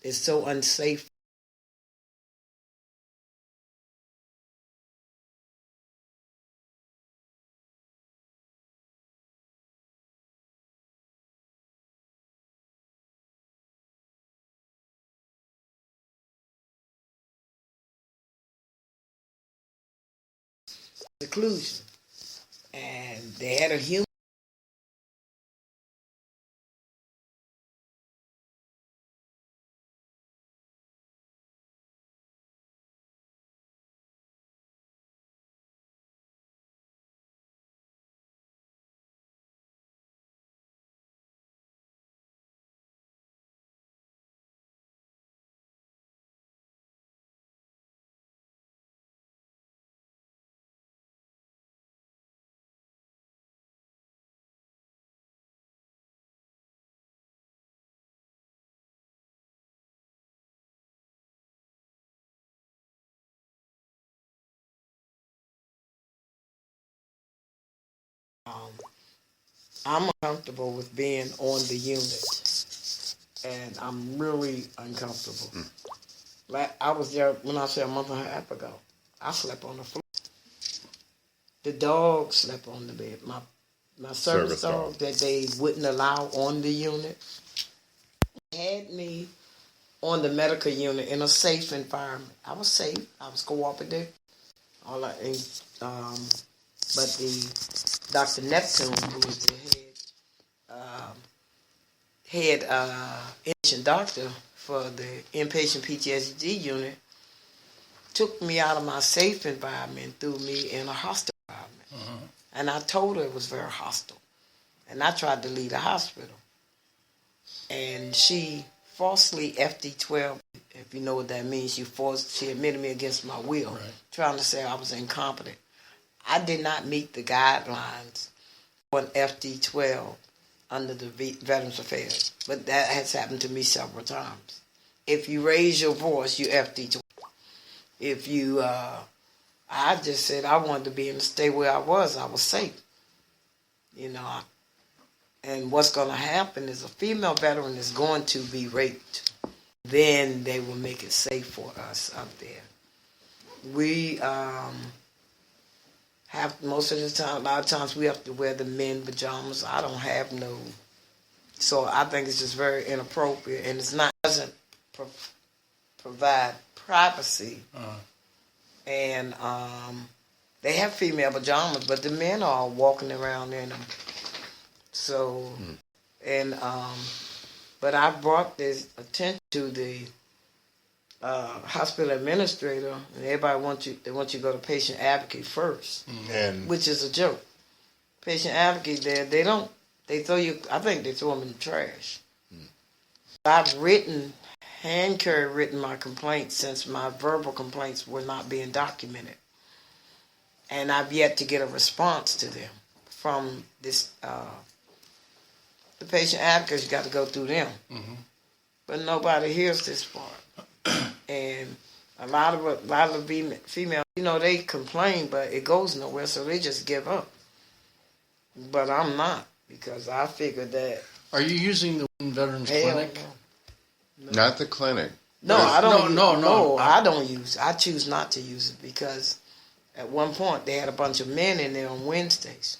It's so unsafe. Seclusion. And they had a human. I'm uncomfortable with being on the unit, and I'm really uncomfortable. Like I was there when I said a month and a half ago. I slept on the floor. The dog slept on the bed. My service dog that they wouldn't allow on the unit had me on the medical unit in a safe environment. I was safe. I was cooperative. All I, but the Dr. Neptune, who was the head inpatient doctor for the inpatient PTSD unit, took me out of my safe environment and threw me in a hostile environment. And I told her it was very hostile. And I tried to leave the hospital. And she falsely FD12, if you know what that means, she admitted me against my will, right, trying to say I was incompetent. I did not meet the guidelines for an FD12 under the Veterans Affairs, but that has happened to me several times. If you raise your voice, you FD12. If you, I just said I wanted to be in the state where I was safe. You know, and what's going to happen is a female veteran is going to be raped. Then they will make it safe for us up there. We have, most of the time, a lot of times we have to wear the men pajamas. I don't have no. So I think it's just very inappropriate, and doesn't provide privacy. And they have female pajamas, but the men are walking around in them. So, and but I brought this attention to the hospital administrator, and everybody wants you to go to patient advocate first, which is a joke. Patient advocate they throw you. I think they throw them in the trash. I've hand carry written my complaints since my verbal complaints were not being documented, and I've yet to get a response to them from this. The patient advocates got to go through them, but nobody hears this part. And a lot of female, they complain, but it goes nowhere, so they just give up. But I'm not, because I figured that. Are you using the Veterans Clinic? No. Not the clinic. No, I don't. No. I don't use it. I choose not to use it because at one point they had a bunch of men in there on Wednesdays.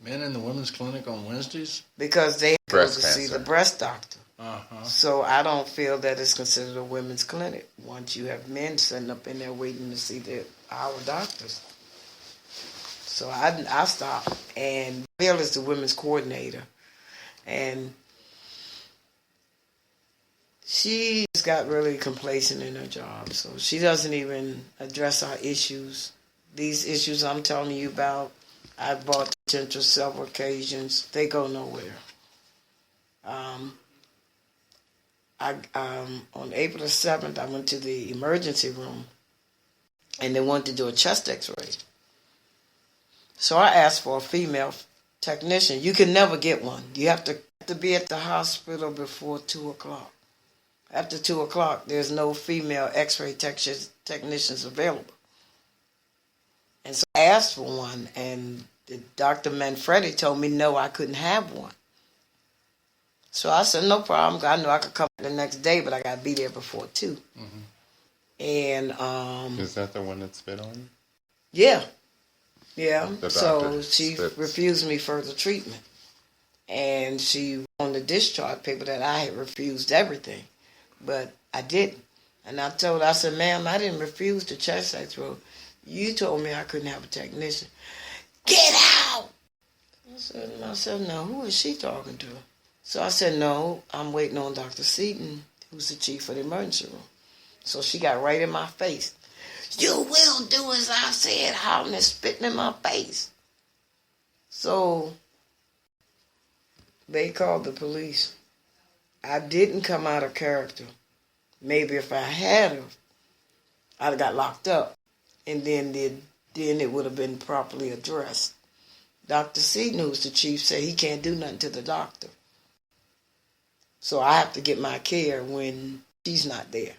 Men in the women's clinic on Wednesdays? Because they go to see the breast doctor. Uh-huh. So I don't feel that it's considered a women's clinic once you have men sitting up in there waiting to see our doctors. So I stopped. And Bill is the women's coordinator. And she just got really complacent in her job. So she doesn't even address our issues. These issues I'm telling you about, I brought attention several occasions. They go nowhere. On April the 7th, I went to the emergency room, and they wanted to do a chest x-ray. So I asked for a female technician. You can never get one. You have to be at the hospital before 2 o'clock. After 2 o'clock, there's no female x-ray technicians available. And so I asked for one, and Dr. Manfredi told me no, I couldn't have one. So I said, no problem. I knew I could come the next day, but I got to be there before 2. And Is that the one that spit on you? yeah, yeah. The So doctor she spits. refused me further treatment, and she on the discharge paper that I had refused everything, but I didn't. And I told her, I said, ma'am, I didn't refuse the chest X-ray. You told me I couldn't have a technician. Get out! I said, no, who is she talking to? So I said, no, I'm waiting on Dr. Seaton, who's the chief of the emergency room. So she got right in my face. You will do as I said, howling and spitting in my face. So they called the police. I didn't come out of character. Maybe if I had her, I'd have got locked up. And then it would have been properly addressed. Dr. Seaton, who's the chief, said he can't do nothing to the doctor. So I have to get my care when she's not there.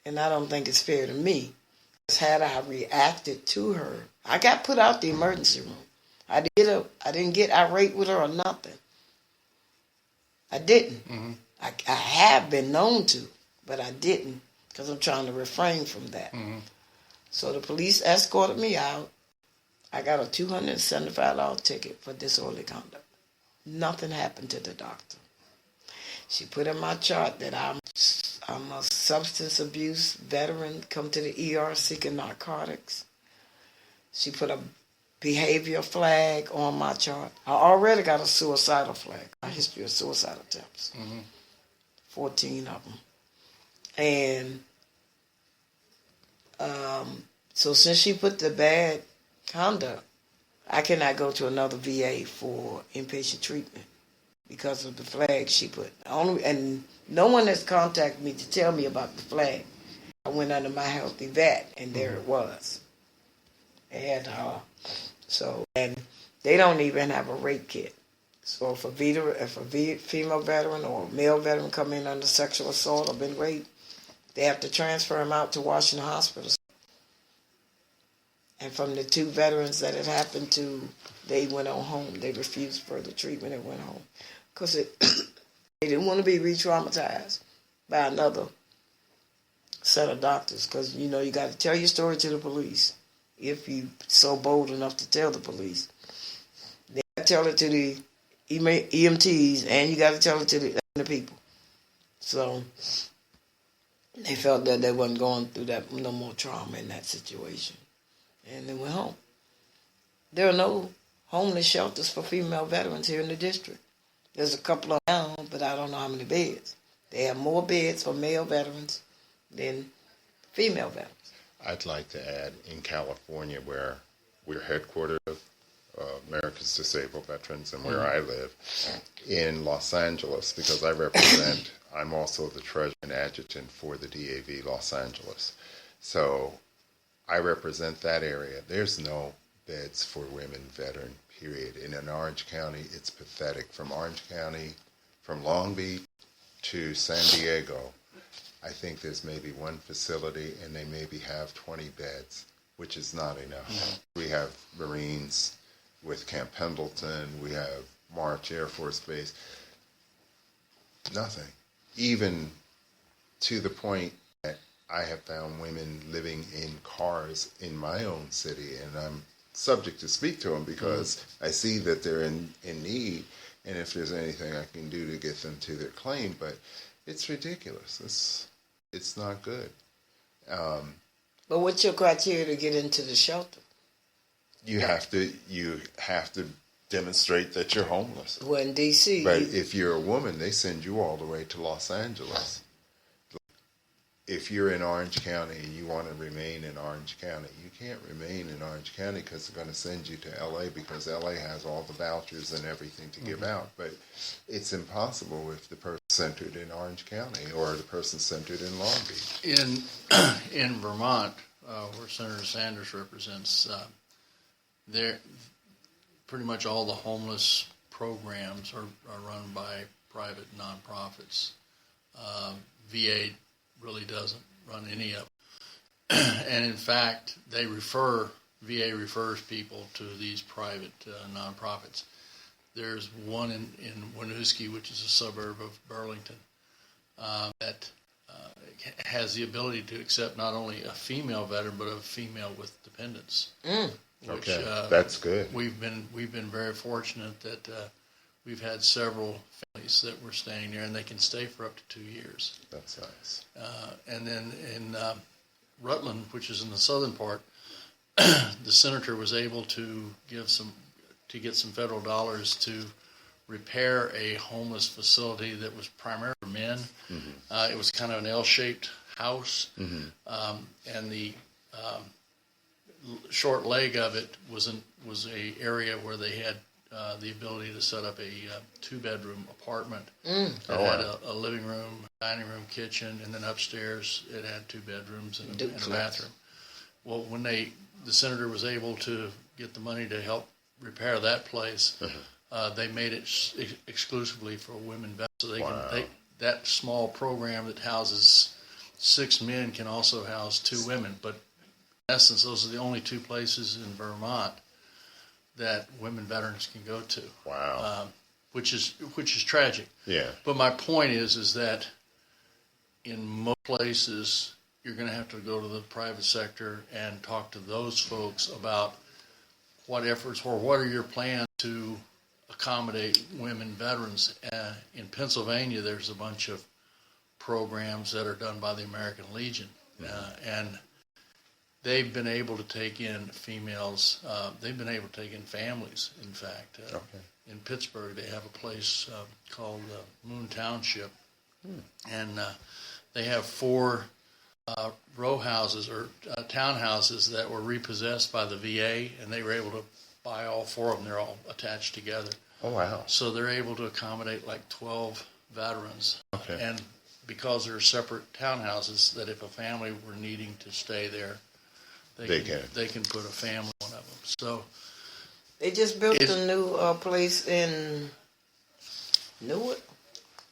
And I don't think it's fair to me. Had I reacted to her, I got put out the emergency room. I didn't get irate with her or nothing. I didn't. Mm-hmm. I have been known to, but I didn't because I'm trying to refrain from that. Mm-hmm. So the police escorted me out. I got a $275 ticket for disorderly conduct. Nothing happened to the doctor. She put in my chart that I'm a substance abuse veteran, come to the ER seeking narcotics. She put a behavior flag on my chart. I already got a suicidal flag, a history of suicide attempts. 14 of them. And so since she put the bad conduct, I cannot go to another VA for inpatient treatment because of the flag she put. And no one has contacted me to tell me about the flag. I went under my healthy vet, and there it was. And and they don't even have a rape kit. So if a female veteran or a male veteran come in under sexual assault or been raped, they have to transfer him out to Washington Hospital. And from the 2 veterans that it happened to, they went on home. They refused further treatment and went home. Because they didn't want to be re-traumatized by another set of doctors. Because, you got to tell your story to the police if you're so bold enough to tell the police. They got to tell it to the EMTs, and you got to tell it to the people. So they felt that they wasn't going through that no more trauma in that situation. And they went home. There are no homeless shelters for female veterans here in the district. There's a couple of them now, but I don't know how many beds. They have more beds for male veterans than female veterans. I'd like to add, in California, where we're headquartered of America's Disabled Veterans and where I live, in Los Angeles, because I'm also the treasurer and adjutant for the DAV Los Angeles. So I represent that area. There's no beds for women veteran, period. And in Orange County, it's pathetic. From Orange County, from Long Beach to San Diego, I think there's maybe one facility and they maybe have 20 beds, which is not enough. Mm-hmm. We have Marines with Camp Pendleton. We have March Air Force Base. Nothing. Even to the point that I have found women living in cars in my own city, and I'm subject to speak to them because I see that they're in need, and if there's anything I can do to get them to their claim, but it's ridiculous. It's not good. But what's your criteria to get into the shelter? You have to demonstrate that you're homeless. Well, in D.C. But if you're a woman, they send you all the way to Los Angeles. If you're in Orange County and you want to remain in Orange County, you can't remain in Orange County because they're going to send you to L.A. because L.A. has all the vouchers and everything to give out. But it's impossible if the person's centered in Orange County or the person's centered in Long Beach. In Vermont, where Senator Sanders represents, there pretty much all the homeless programs are run by private nonprofits. VA really doesn't run any of them. And in fact, VA refers people to these private nonprofits. there's one in Winooski, which is a suburb of Burlington, that has the ability to accept not only a female veteran but a female with dependents. Which, Okay, that's good. We've been very fortunate that we've had several families that were staying there, and they can stay for up to 2 years. That's nice. And then in Rutland, which is in the southern part, the senator was able to get some federal dollars to repair a homeless facility that was primarily for men. It was kind of an L-shaped house, and the short leg of it was a area where they had the ability to set up a 2-bedroom apartment. It had a living room, dining room, kitchen, and then upstairs it had 2 bedrooms and a bathroom. Well, when the senator was able to get the money to help repair that place, they made it exclusively for women veterans. So that small program that houses 6 men can also house 2 women. But in essence, those are the only 2 places in Vermont that women veterans can go to. Wow. Which is tragic. Yeah. But my point is that in most places, you're going to have to go to the private sector and talk to those folks about what efforts or what are your plans to accommodate women veterans. In Pennsylvania, there's a bunch of programs that are done by the American Legion, and they've been able to take in females. They've been able to take in families, in fact. In Pittsburgh, they have a place called Moon Township, and they have 4 row houses or townhouses that were repossessed by the VA, and they were able to buy all 4 of them. They're all attached together. Oh, wow. So they're able to accommodate like 12 veterans. Okay. And because they're separate townhouses, that if a family were needing to stay there, they can put a family in one of them. So they just built a new place in Newark.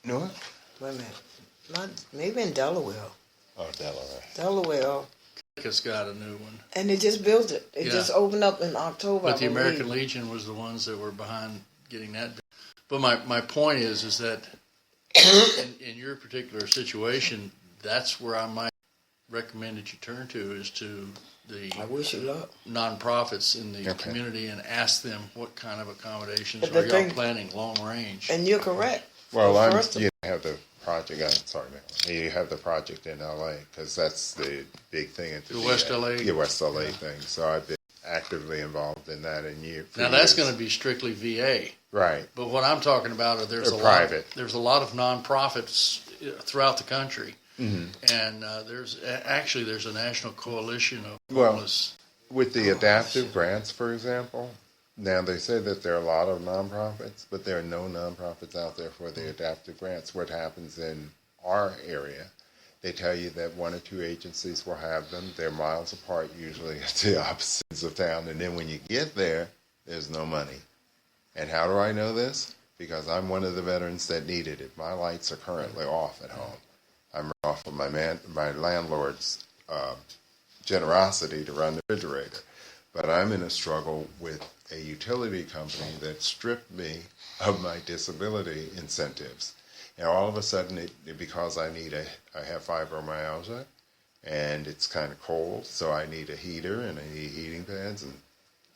Newark? Wait a minute. Maybe in Delaware. Oh, Delaware. Delaware. It's got a new one. And they just built it. It just opened up in October. But the American Legion was the ones that were behind getting that. But my point is that in your particular situation, that's where I might recommend that you turn to, is to the I wish you luck. nonprofits in the community and ask them what kind of accommodations are y'all planning long range. And you're correct. Well, you have the project. You have the project in LA because that's the big thing at the West LA. Yeah, West LA thing. So I've been actively involved in that. Now that's going to be strictly VA, right? But what I'm talking about are there's a lot of nonprofits throughout the country, and there's a national coalition of homeless. With the adaptive grants, for example. Now, they say that there are a lot of nonprofits, but there are no nonprofits out there for the adaptive grants. What happens in our area, they tell you that 1 or 2 agencies will have them. They're miles apart, usually at the opposite ends of town. And then when you get there, there's no money. And how do I know this? Because I'm one of the veterans that needed it. My lights are currently off at home. I'm off of my landlord's generosity to run the refrigerator. But I'm in a struggle with a utility company that stripped me of my disability incentives. And all of a sudden, because I have fibromyalgia, and it's kind of cold, so I need a heater, and I need heating pads, and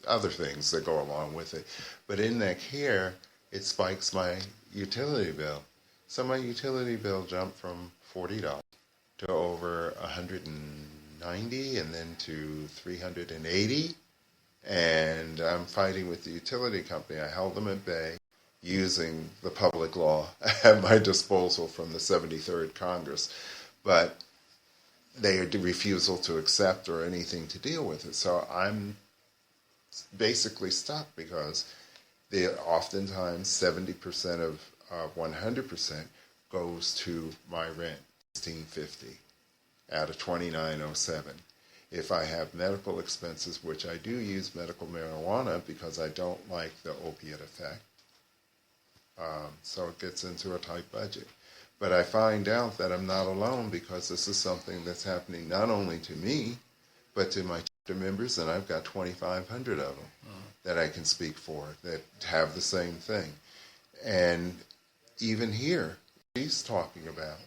other things that go along with it. But in that care, it spikes my utility bill. So my utility bill jumped from $40 to over $190, and then to $380. And I'm fighting with the utility company. I held them at bay using the public law at my disposal from the 73rd Congress. But they refusal to accept or anything to deal with it. So I'm basically stuck because oftentimes 70% of 100% goes to my rent, $1,650 out of $2,907. If I have medical expenses, which I do use medical marijuana because I don't like the opiate effect, so it gets into a tight budget. But I find out that I'm not alone because this is something that's happening not only to me, but to my chapter members, and I've got 2,500 of them that I can speak for that have the same thing. And even here, he's talking about